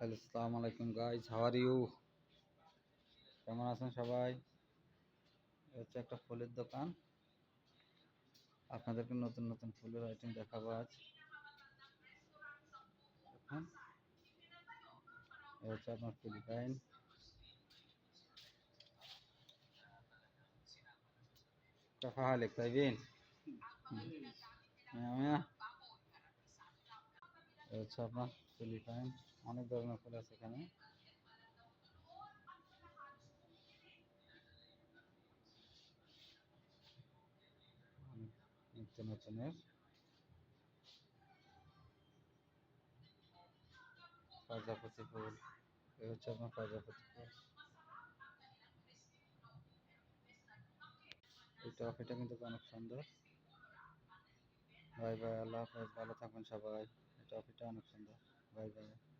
Hello, আসসালামু আলাইকুম guys, how are you? কেমন আছেন সবাই? এটা হচ্ছে একটা ফুলের দোকান। আপনাদেরকে নতুন নতুন ফুলের আইটেম দেখাবো আজ। দেখুন, এটা হচ্ছে আপনার ফিলিপাইন। كيف طيبين؟ মিয়া এটা হচ্ছে আপনার ফিলিপাইন। অনেক ধরনের ফুল আছে এখানে। অনেক নিত্য নতুনের প্রজাপতি ফুল। এটা হচ্ছে আপনার প্রজাপতি ফুল। এই টফিটা কিন্তু অনেক সুন্দর। বাই বাই, আল্লাহ হাফেজ, ভালো থাকবেন সবাই। এই টফিটা অনেক সুন্দর। Bye bye.